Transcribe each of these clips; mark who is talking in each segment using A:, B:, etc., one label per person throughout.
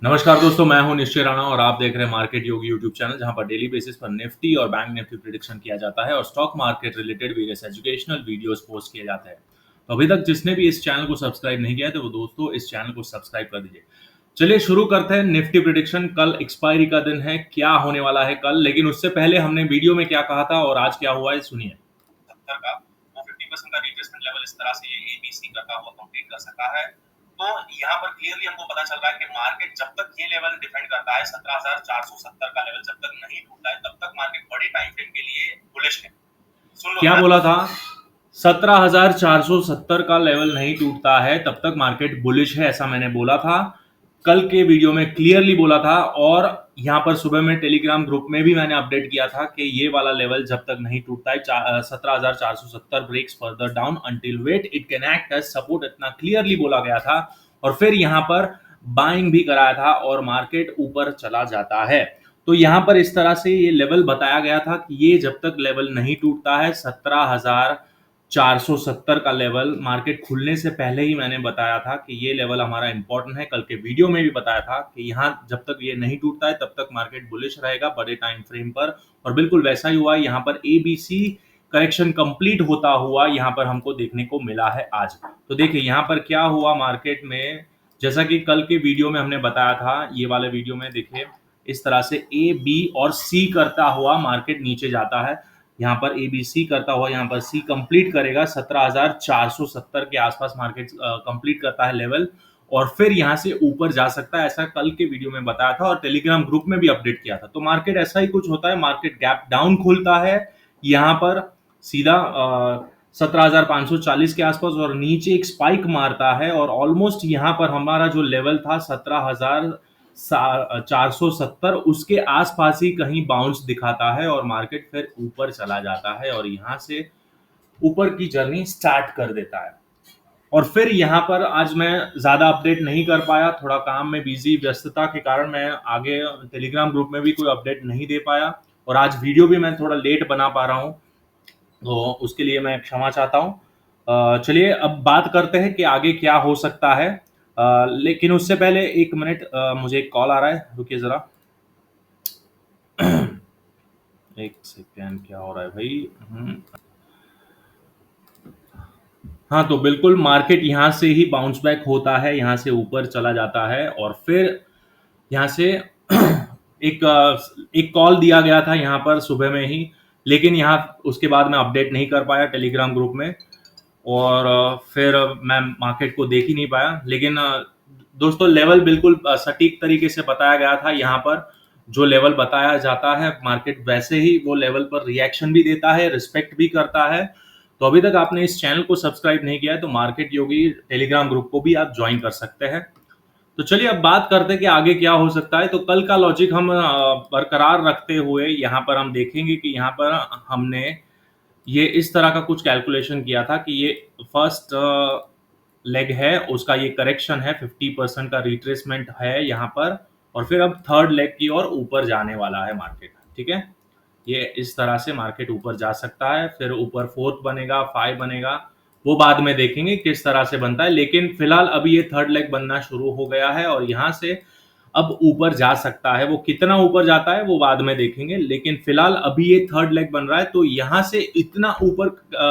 A: नमस्कार दोस्तों, मैं हूं निश्चय राणा और आप देख रहे हैं मार्केट योगी यूट्यूब चैनल, जहां पर डेली बेसिस पर निफ्टी और बैंक निफ्टी प्रिडिक्शन किया जाता है और stock market related various educational videos post किए जाते हैं। तो अभी तक जिसने भी इस चैनल को सब्सक्राइब नहीं किया है तो वो दोस्तों इस चैनल को सब्सक्राइब कर दीजिए। चलिए शुरू करते हैं। निफ्टी प्रिडिक्शन, कल एक्सपायरी का दिन है, क्या होने वाला है कल, लेकिन उससे पहले हमने वीडियो में क्या कहा था और आज क्या हुआ है सुनिए। 70 का वो 50% का रिट्रेसमेंट लेवल इस तरह से ये एबीसी करता हुआ कंप्लीट कर सका है। तो यहाँ पर क्लियरली हमको पता चल रहा है कि मार्केट जब तक ये लेवल डिफेंड करता है 17,470 का लेवल जब तक नहीं टूटता है तब तक मार्केट बड़े टाइम फ्रेम के लिए बुलिश है। सुन लो क्या बोला था, 17,470 का लेवल नहीं टूटता है तब तक मार्केट बुलिश है, ऐसा मैंने बोला था। कल के वीडियो में क्लियरली बोला था और यहाँ पर सुबह में टेलीग्राम ग्रुप में भी मैंने अपडेट किया था कि ये वाला लेवल जब तक नहीं टूटता है 17,470 breaks further down until weight it can act as support, इतना क्लियरली बोला गया था। और फिर यहाँ पर बाइंग भी कराया था और मार्केट ऊपर चला जाता है। तो यहाँ पर इस तरह से ये लेवल बताया गया था कि ये जब तक लेवल नहीं टूटता है 17,470 का लेवल, मार्केट खुलने से पहले ही मैंने बताया था कि ये लेवल हमारा इंपॉर्टेंट है। कल के वीडियो में भी बताया था कि यहाँ जब तक ये नहीं टूटता है तब तक मार्केट बुलिश रहेगा बड़े टाइम फ्रेम पर, और बिल्कुल वैसा ही हुआ। यहाँ पर एबीसी करेक्शन कंप्लीट होता हुआ यहाँ पर हमको देखने को मिला है आज। तो देखिए यहाँ पर क्या हुआ मार्केट में, जैसा कि कल के वीडियो में हमने बताया था, ये वाले वीडियो में देखिए इस तरह से ए बी और सी करता हुआ मार्केट नीचे जाता है। यहाँ पर एबीसी करता हुआ यहाँ पर सी कंप्लीट करेगा, 17,470 के आसपास मार्केट कंप्लीट करता है लेवल, और फिर यहाँ से ऊपर जा सकता है, ऐसा कल के वीडियो में बताया था और टेलीग्राम ग्रुप में भी अपडेट किया था। तो मार्केट ऐसा ही कुछ होता है, मार्केट गैप डाउन खुलता है यहाँ पर सीधा 17,540 के आसपास और नीचे एक स्पाइक मारता है और ऑलमोस्ट यहाँ पर हमारा जो लेवल था 17,470 उसके आसपास ही कहीं बाउंस दिखाता है और मार्केट फिर ऊपर चला जाता है और यहाँ से ऊपर की जर्नी स्टार्ट कर देता है। और फिर यहाँ पर आज मैं ज्यादा अपडेट नहीं कर पाया, थोड़ा काम में बिजी, व्यस्तता के कारण मैं आगे टेलीग्राम ग्रुप में भी कोई अपडेट नहीं दे पाया और आज वीडियो भी मैं थोड़ा लेट बना पा रहा हूँ, तो उसके लिए मैं क्षमा चाहता हूँ। चलिए अब बात करते हैं कि आगे क्या हो सकता है। लेकिन उससे पहले एक मिनट, मुझे एक कॉल आ रहा है, रुकिए जरा। एक सेकेंड, क्या हो रहा है भाई। हाँ, तो बिल्कुल मार्केट यहाँ से ही बाउंस बैक होता है, यहाँ से ऊपर चला जाता है और फिर यहाँ से एक कॉल दिया गया था यहाँ पर सुबह में ही, लेकिन यहाँ उसके बाद मैं अपडेट नहीं कर पाया टेलीग्राम ग्रुप में और फिर मैं मार्केट को देख ही नहीं पाया। लेकिन दोस्तों लेवल बिल्कुल सटीक तरीके से बताया गया था। यहाँ पर जो लेवल बताया जाता है मार्केट वैसे ही वो लेवल पर रिएक्शन भी देता है, रिस्पेक्ट भी करता है। तो अभी तक आपने इस चैनल को सब्सक्राइब नहीं किया है तो मार्केट योगी टेलीग्राम ग्रुप को भी आप ज्वाइन कर सकते हैं। तो चलिए अब बात करते हैं कि आगे क्या हो सकता है। तो कल का लॉजिक हम बरकरार रखते हुए यहाँ पर हम देखेंगे कि यहाँ पर हमने ये इस तरह का कुछ कैलकुलेशन किया था कि ये फर्स्ट लेग है, उसका ये करेक्शन है, 50% का रिट्रेसमेंट है यहाँ पर, और फिर अब थर्ड लेग की ओर ऊपर जाने वाला है मार्केट। ठीक है, ये इस तरह से मार्केट ऊपर जा सकता है, फिर ऊपर फोर्थ बनेगा, 5 बनेगा, वो बाद में देखेंगे किस तरह से बनता है। लेकिन फिलहाल अभी ये थर्ड लेग बनना शुरू हो गया है और यहाँ से अब ऊपर जा सकता है। वो कितना ऊपर जाता है वो बाद में देखेंगे, लेकिन फिलहाल अभी ये थर्ड लेग बन रहा है। तो यहाँ से इतना ऊपर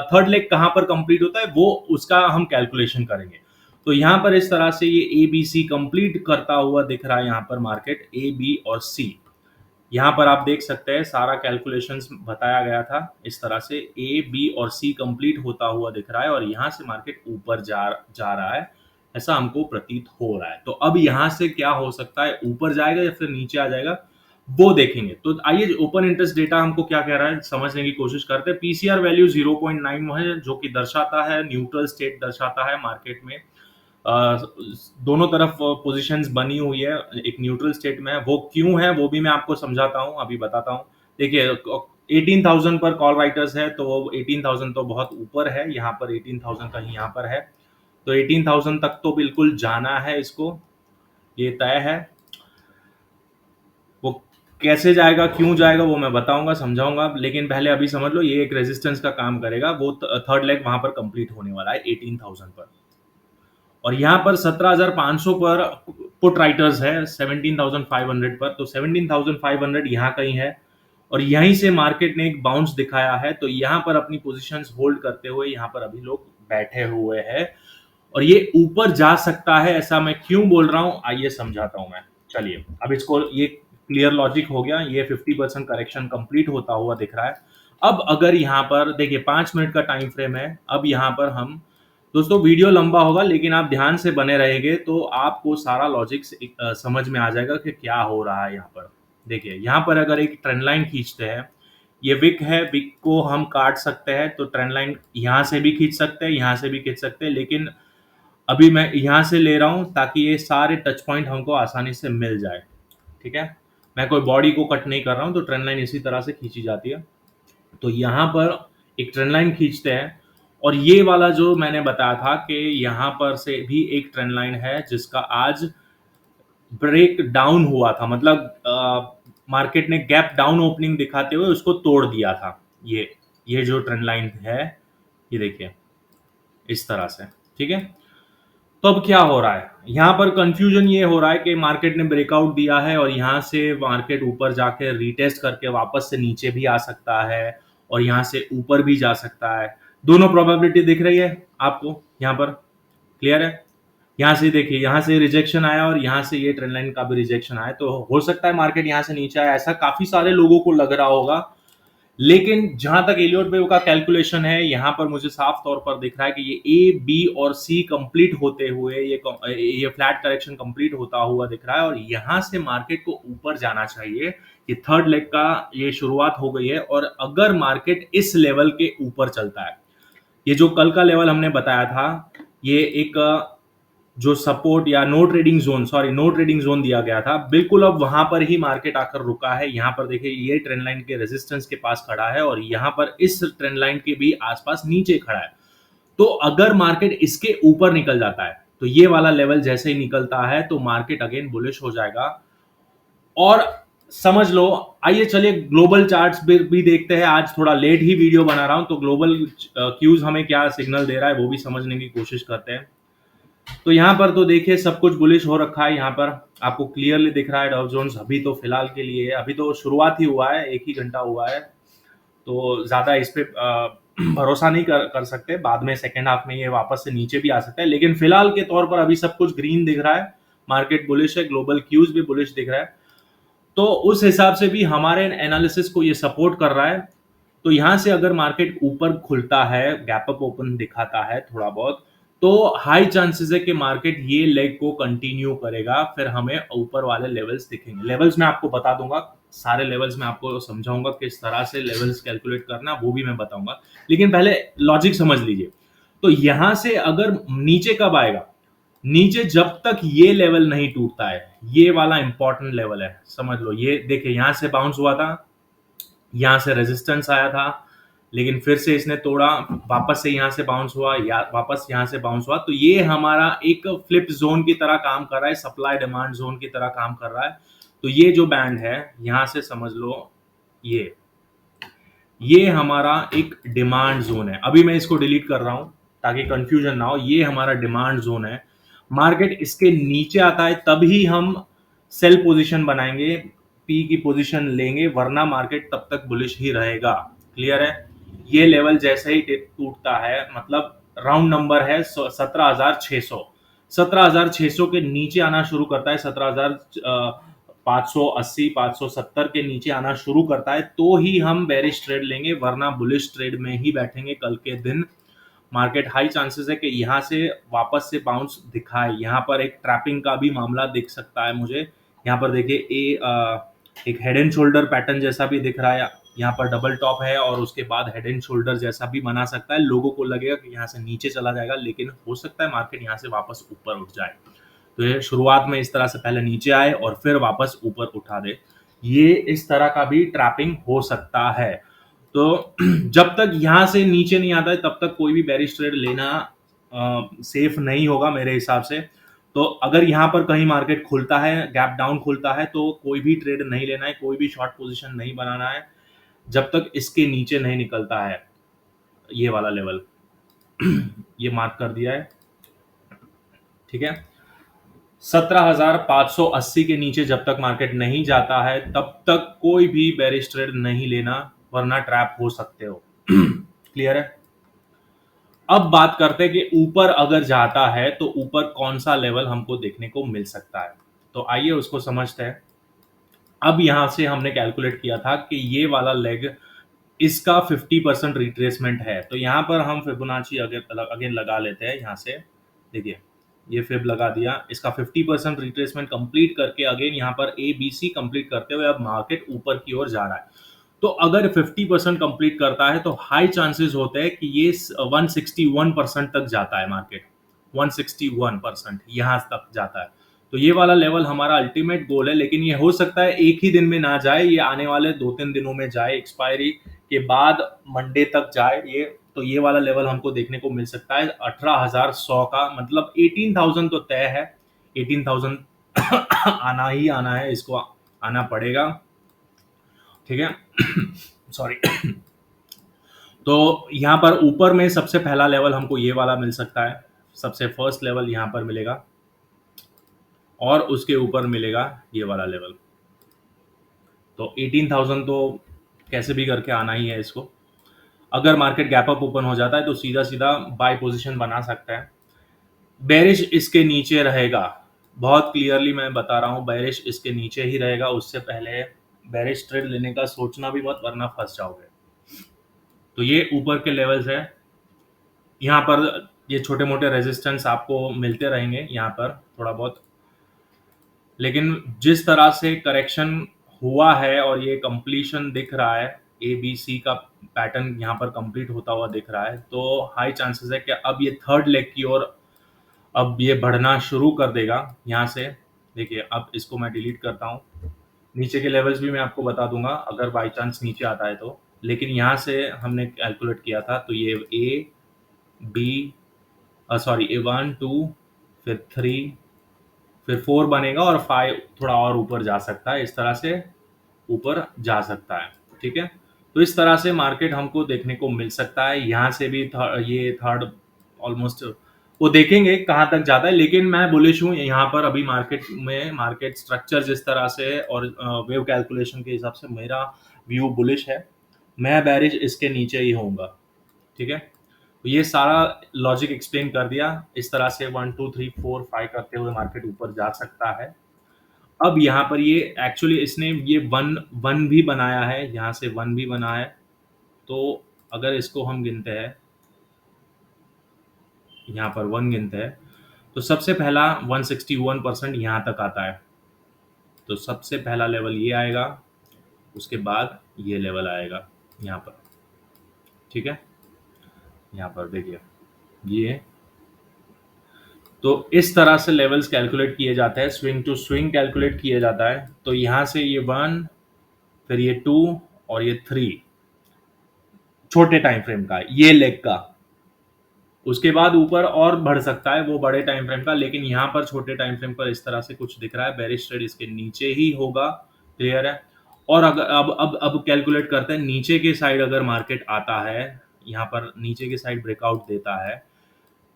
A: थर्ड लेग कहाँ पर कंप्लीट होता है वो उसका हम कैलकुलेशन करेंगे। तो यहाँ पर इस तरह से ये ए बी सी कंप्लीट करता हुआ दिख रहा है यहाँ पर मार्केट, ए बी और सी। यहाँ पर आप देख सकते हैं सारा कैलकुलेशंस बताया गया था, इस तरह से ए बी और सी कंप्लीट होता हुआ दिख रहा है और यहाँ से मार्केट ऊपर जा रहा है, ऐसा हमको प्रतीत हो रहा है। तो अब यहाँ से क्या हो सकता है, ऊपर जाएगा या फिर नीचे आ जाएगा वो देखेंगे। तो आइए ओपन इंटरेस्ट डेटा हमको क्या कह रहा है समझने की कोशिश करते हैं। पीसीआर वैल्यू 0.9 है जो कि दर्शाता है न्यूट्रल स्टेट, दर्शाता है मार्केट में दोनों तरफ पोजीशंस बनी हुई है, एक न्यूट्रल स्टेट में है। वो क्यों है वो भी मैं आपको समझाता हूँ, अभी बताता हूँ। देखिए 18,000 पर कॉल राइटर्स है तो 18,000 तो बहुत ऊपर है, यहाँ पर 18,000 कहीं यहाँ पर है, तो 18,000 तक तो बिल्कुल जाना है इसको, ये तय है। वो कैसे जाएगा, क्यों जाएगा वो मैं बताऊंगा, समझाऊंगा, लेकिन पहले अभी समझ लो ये एक रेजिस्टेंस का काम करेगा। वो थर्ड लेग वहां पर कंप्लीट होने वाला है 18,000 पर। और यहाँ पर 17,500 पर पुट राइटर्स है 17,500 पर, तो 17,500 यहाँ कहीं है और यहीं से मार्केट ने एक बाउंस दिखाया है, तो यहाँ पर अपनी पोजीशंस होल्ड करते हुए यहाँ पर अभी लोग बैठे हुए हैं और ये ऊपर जा सकता है, ऐसा मैं क्यों बोल रहा हूँ आइए समझाता हूँ मैं। चलिए अब इसको ये क्लियर लॉजिक हो गया, ये 50% करेक्शन कंप्लीट होता हुआ दिख रहा है। अब अगर यहाँ पर देखिए 5 मिनट का टाइम फ्रेम है, अब यहाँ पर हम दोस्तों वीडियो लंबा होगा लेकिन आप ध्यान से बने रहेंगे तो आपको सारा लॉजिक समझ में आ जाएगा कि क्या हो रहा है यहाँ पर। देखिए यहाँ पर अगर एक ट्रेंड लाइन खींचते हैं, ये विक है, विक को हम काट सकते हैं, तो ट्रेंड लाइन यहाँ से भी खींच सकते हैं, यहाँ से भी खींच सकते हैं, लेकिन अभी मैं यहाँ से ले रहा हूँ ताकि ये सारे टच पॉइंट हमको आसानी से मिल जाए। ठीक है, मैं कोई बॉडी को कट नहीं कर रहा हूँ, तो ट्रेंड लाइन इसी तरह से खींची जाती है। तो यहाँ पर एक ट्रेंड लाइन खींचते हैं और ये वाला जो मैंने बताया था कि यहाँ पर से भी एक ट्रेंड लाइन है जिसका आज ब्रेक डाउन हुआ था, मतलब मार्केट ने गैप डाउन ओपनिंग दिखाते हुए उसको तोड़ दिया था। ये जो ट्रेंड लाइन है, ये देखिए इस तरह से। ठीक है, तो अब क्या हो रहा है यहाँ पर, कंफ्यूजन ये हो रहा है कि मार्केट ने ब्रेकआउट दिया है और यहाँ से मार्केट ऊपर जाके रीटेस्ट करके वापस से नीचे भी आ सकता है और यहाँ से ऊपर भी जा सकता है। दोनों प्रोबेबिलिटी दिख रही है आपको यहाँ पर, क्लियर है। यहाँ से देखिए, यहाँ से रिजेक्शन आया और यहाँ से ये ट्रेंड लाइन का भी रिजेक्शन आया, तो हो सकता है मार्केट यहाँ से नीचे आया, ऐसा काफी सारे लोगों को लग रहा होगा। लेकिन जहां तक एलियट वेव का कैलकुलेशन है, यहां पर मुझे साफ तौर पर दिख रहा है कि ये ए बी और सी कंप्लीट होते हुए ये फ्लैट करेक्शन कंप्लीट होता हुआ दिख रहा है और यहां से मार्केट को ऊपर जाना चाहिए। ये थर्ड लेग का ये शुरुआत हो गई है और अगर मार्केट इस लेवल के ऊपर चलता है, ये जो कल का लेवल हमने बताया था, ये एक जो सपोर्ट या नो ट्रेडिंग जोन दिया गया था, बिल्कुल अब वहां पर ही मार्केट आकर रुका है। यहाँ पर देखिए ये ट्रेंड लाइन के रेजिस्टेंस के पास खड़ा है और यहाँ पर इस ट्रेंड लाइन के भी आसपास नीचे खड़ा है। तो अगर मार्केट इसके ऊपर निकल जाता है, तो ये वाला लेवल जैसे ही निकलता है तो मार्केट अगेन बुलिश हो जाएगा। और समझ लो, आइए चलिए ग्लोबल चार्ट्स भी देखते हैं। आज थोड़ा लेट ही वीडियो बना रहा हूं, तो ग्लोबल क्यूज हमें क्या सिग्नल दे रहा है वो भी समझने की कोशिश करते हैं। तो यहाँ पर तो देखिए सब कुछ बुलिश हो रखा है, यहाँ पर आपको क्लियरली दिख रहा है डाउ जोन्स अभी तो फिलहाल के लिए, अभी तो शुरुआत ही हुआ है, 1 ही घंटा हुआ है, तो ज्यादा इस पे भरोसा नहीं कर सकते। बाद में सेकेंड हाफ में ये वापस से नीचे भी आ सकता है, लेकिन फिलहाल के तौर पर अभी सब कुछ ग्रीन दिख रहा है, मार्केट बुलिश है, ग्लोबल क्यूज भी बुलिश दिख रहा है। तो उस हिसाब से भी हमारे एनालिसिस को ये सपोर्ट कर रहा है। तो यहाँ से अगर मार्केट ऊपर खुलता है, गैप अप ओपन दिखाता है थोड़ा बहुत, तो हाई चांसेस है कि मार्केट ये लेग को कंटिन्यू करेगा, फिर हमें ऊपर वाले लेवल्स दिखेंगे। लेवल्स मैं आपको बता दूंगा, सारे लेवल्स मैं आपको समझाऊंगा किस तरह से लेवल्स कैलकुलेट करना, वो भी मैं बताऊंगा, लेकिन पहले लॉजिक समझ लीजिए। तो यहां से अगर नीचे कब आएगा, नीचे जब तक ये लेवल नहीं टूटता है, ये वाला इंपॉर्टेंट लेवल है, समझ लो। ये देखिए यहां से बाउंस हुआ था, यहां से रेजिस्टेंस आया था, लेकिन फिर से इसने तोड़ा, वापस से यहां से बाउंस हुआ, या वापस यहां से बाउंस हुआ, तो ये हमारा एक फ्लिप जोन की तरह काम कर रहा है, सप्लाई डिमांड जोन की तरह काम कर रहा है। तो ये जो बैंड है, यहां से समझ लो ये हमारा एक डिमांड जोन है। अभी मैं इसको डिलीट कर रहा हूं ताकि कंफ्यूजन ना हो, ये हमारा डिमांड जोन है। मार्केट इसके नीचे आता है तभी हम सेल पोजीशन बनाएंगे, पी की पोजीशन लेंगे, वरना मार्केट तब तक बुलिश ही रहेगा। क्लियर है। ये लेवल जैसे ही टूटता है, मतलब राउंड नंबर है 17,600, 17,600 के नीचे आना शुरू करता है, 17,580 570 के नीचे आना शुरू करता है, तो ही हम बेरिश ट्रेड लेंगे, वरना बुलिश ट्रेड में ही बैठेंगे कल के दिन। मार्केट हाई चांसेस है कि यहाँ से वापस से बाउंस दिखाए। यहाँ पर एक ट्रैपिंग का भी मामला दिख सकता है मुझे। यहाँ पर देखिए एक हेड एंड शोल्डर पैटर्न जैसा भी दिख रहा है, यहाँ पर डबल टॉप है और उसके बाद हेड एंड शोल्डर जैसा भी बना सकता है। लोगों को लगेगा कि यहाँ से नीचे चला जाएगा, लेकिन हो सकता है मार्केट यहाँ से वापस ऊपर उठ जाए। तो ये शुरुआत में इस तरह से पहले नीचे आए और फिर वापस ऊपर उठा दे, ये इस तरह का भी ट्रैपिंग हो सकता है। तो जब तक यहाँ से नीचे नहीं आता है तब तक कोई भी बेरिश ट्रेड लेना सेफ नहीं होगा मेरे हिसाब से। तो अगर यहाँ पर कहीं मार्केट खुलता है, गैप डाउन खुलता है, तो कोई भी ट्रेड नहीं लेना है, कोई भी शॉर्ट पोजीशन नहीं बनाना है जब तक इसके नीचे नहीं निकलता है ये वाला लेवल। ये मार्क कर दिया है। ठीक है। 17,580 के नीचे जब तक मार्केट नहीं जाता है तब तक कोई भी बेरिश ट्रेड नहीं लेना, वरना ट्रैप हो सकते हो। क्लियर है। अब बात करते हैं कि ऊपर अगर जाता है तो ऊपर कौन सा लेवल हमको देखने को मिल सकता है। तो आइए उसको समझते हैं। अब यहां से हमने कैलकुलेट किया था कि ये वाला लेग इसका 50% रिट्रेसमेंट है, तो यहाँ पर हम फिबोनाची अगेन लगा लेते हैं। यहाँ से देखिए, ये फिब लगा दिया, इसका 50% रिट्रेसमेंट कंप्लीट करके अगेन यहाँ पर ए बी सी कंप्लीट करते हुए अब मार्केट ऊपर की ओर जा रहा है। तो अगर 50% कंप्लीट करता है तो हाई चांसेस होते हैं कि ये 161% तक जाता है मार्केट। 161% यहाँ तक जाता है। तो ये वाला लेवल हमारा अल्टीमेट गोल है, लेकिन ये हो सकता है एक ही दिन में ना जाए, ये आने वाले 2-3 दिनों में जाए, एक्सपायरी के बाद मंडे तक जाए ये। तो ये वाला लेवल हमको देखने को मिल सकता है 18,100 का, मतलब 18,000 तो तय है। 18,000 आना ही आना है, इसको आना पड़ेगा। ठीक है। सॉरी। तो यहाँ पर ऊपर में सबसे पहला लेवल हमको ये वाला मिल सकता है, सबसे फर्स्ट लेवल यहाँ पर मिलेगा, और उसके ऊपर मिलेगा ये वाला लेवल। तो 18,000 तो कैसे भी करके आना ही है इसको। अगर मार्केट गैप अप ओपन हो जाता है तो सीधा सीधा बाय पोजीशन बना सकता है। बेरिश इसके नीचे रहेगा, बहुत क्लियरली मैं बता रहा हूँ, बेरिश इसके नीचे ही रहेगा। उससे पहले बेरिश ट्रेड लेने का सोचना भी मत, वरना फंस जाओगे। तो ये ऊपर के लेवल्स है। यहाँ पर ये छोटे मोटे रेजिस्टेंस आपको मिलते रहेंगे यहाँ पर थोड़ा बहुत, लेकिन जिस तरह से करेक्शन हुआ है और ये कंप्लीशन दिख रहा है, ए बी सी का पैटर्न यहाँ पर कंप्लीट होता हुआ दिख रहा है, तो हाई चांसेस है कि अब ये थर्ड लेग की ओर अब ये बढ़ना शुरू कर देगा। यहाँ से देखिए, अब इसको मैं डिलीट करता हूँ। नीचे के लेवल्स भी मैं आपको बता दूंगा अगर बाई चांस नीचे आता है तो, लेकिन यहाँ से हमने कैलकुलेट किया था तो ये ए बी सॉरी A1 2 फिर 3 फिर 4 बनेगा, और 5 थोड़ा और ऊपर जा सकता है, इस तरह से ऊपर जा सकता है। ठीक है। तो इस तरह से मार्केट हमको देखने को मिल सकता है। यहाँ से भी ये थर्ड ऑलमोस्ट वो देखेंगे कहाँ तक जाता है, लेकिन मैं बुलिश हूँ यहाँ पर। अभी मार्केट में मार्केट स्ट्रक्चर जिस तरह से है और वेव कैलकुलेशन के हिसाब से मेरा व्यू बुलिश है। मैं बेरिश इसके नीचे ही होऊंगा। ठीक है। तो ये सारा लॉजिक एक्सप्लेन कर दिया। इस तरह से 1 2 3 4 5 करते हुए मार्केट ऊपर जा सकता है। अब यहाँ पर ये एक्चुअली इसने ये वन वन भी बनाया है, यहाँ से वन भी बना है। तो अगर इसको हम गिनते हैं, यहाँ पर वन गिनते हैं, तो सबसे पहला 161% यहाँ तक आता है। तो सबसे पहला लेवल ये आएगा, उसके बाद ये लेवल आएगा यहाँ पर। ठीक है। यहाँ पर देखिए, ये तो इस तरह से लेवल्स कैलकुलेट किए जाते हैं, स्विंग टू स्विंग कैलकुलेट किया जाता है। तो यहाँ से ये 1, फिर ये 2 और ये 3 छोटे टाइम फ्रेम का, ये लेग का। उसके बाद ऊपर और बढ़ सकता है वो बड़े टाइम फ्रेम का, लेकिन यहाँ पर छोटे टाइम फ्रेम पर इस तरह से कुछ दिख रहा है। बेरिश ट्रेड इसके नीचे ही होगा। क्लियर है। और अगर अब कैलकुलेट करते हैं, नीचे के साइड अगर मार्केट आता है, यहाँ पर नीचे के साइड ब्रेकआउट देता है,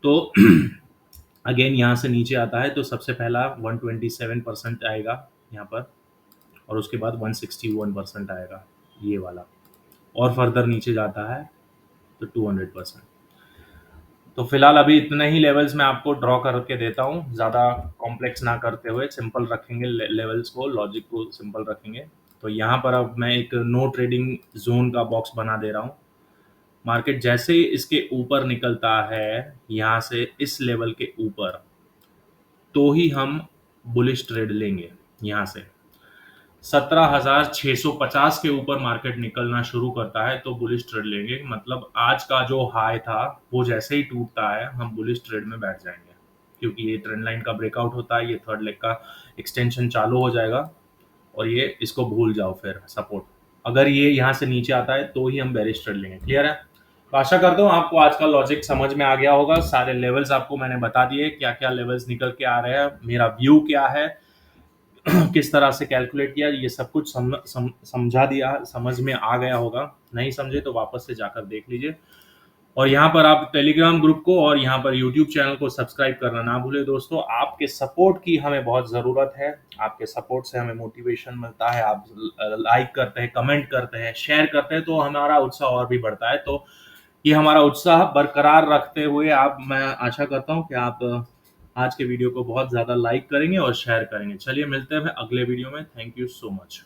A: तो अगेन यहाँ से नीचे आता है तो सबसे पहला 127% आएगा यहाँ पर, और उसके बाद 161% आएगा ये वाला, और फर्दर नीचे जाता है तो 200%। तो फिलहाल अभी इतने ही लेवल्स मैं आपको ड्रॉ करके देता हूँ, ज़्यादा कॉम्प्लेक्स ना करते हुए सिंपल रखेंगे लेवल्स को, लॉजिक को सिंपल रखेंगे। तो यहाँ पर अब मैं एक नो ट्रेडिंग जोन का बॉक्स बना दे रहा हूँ। मार्केट जैसे ही इसके ऊपर निकलता है, यहाँ से इस लेवल के ऊपर, तो ही हम बुलिश ट्रेड लेंगे। यहाँ से 17,650 के ऊपर मार्केट निकलना शुरू करता है तो बुलिश ट्रेड लेंगे। मतलब आज का जो हाई था वो जैसे ही टूटता है हम बुलिश ट्रेड में बैठ जाएंगे, क्योंकि ये ट्रेंड लाइन का ब्रेकआउट होता है, ये थर्ड लेग का एक्सटेंशन चालू हो जाएगा, और ये इसको भूल जाओ फिर सपोर्ट। अगर ये यहाँ से नीचे आता है तो ही हम बेरिश ट्रेड लेंगे। क्लियर है। तो आशा करता हूँ आपको आज का लॉजिक समझ में आ गया होगा। सारे लेवल्स आपको मैंने बता दिए, क्या क्या लेवल्स निकल के आ रहे हैं, मेरा व्यू क्या है, किस तरह से कैलकुलेट किया, ये सब कुछ समझा दिया, समझ में आ गया होगा। नहीं समझे तो वापस से जाकर देख लीजिए। और यहाँ पर आप टेलीग्राम ग्रुप को और यहाँ पर यूट्यूब चैनल को सब्सक्राइब करना ना भूलें दोस्तों। आपके सपोर्ट की हमें बहुत ज़रूरत है। आपके सपोर्ट से हमें मोटिवेशन मिलता है। आप लाइक करते हैं, कमेंट करते हैं, शेयर करते हैं तो हमारा उत्साह और भी बढ़ता है। तो ये हमारा उत्साह बरकरार रखते हुए आप मैं आशा करता हूँ कि आप आज के वीडियो को बहुत ज़्यादा लाइक करेंगे और शेयर करेंगे। चलिए मिलते हैं अगले वीडियो में। Thank you so much.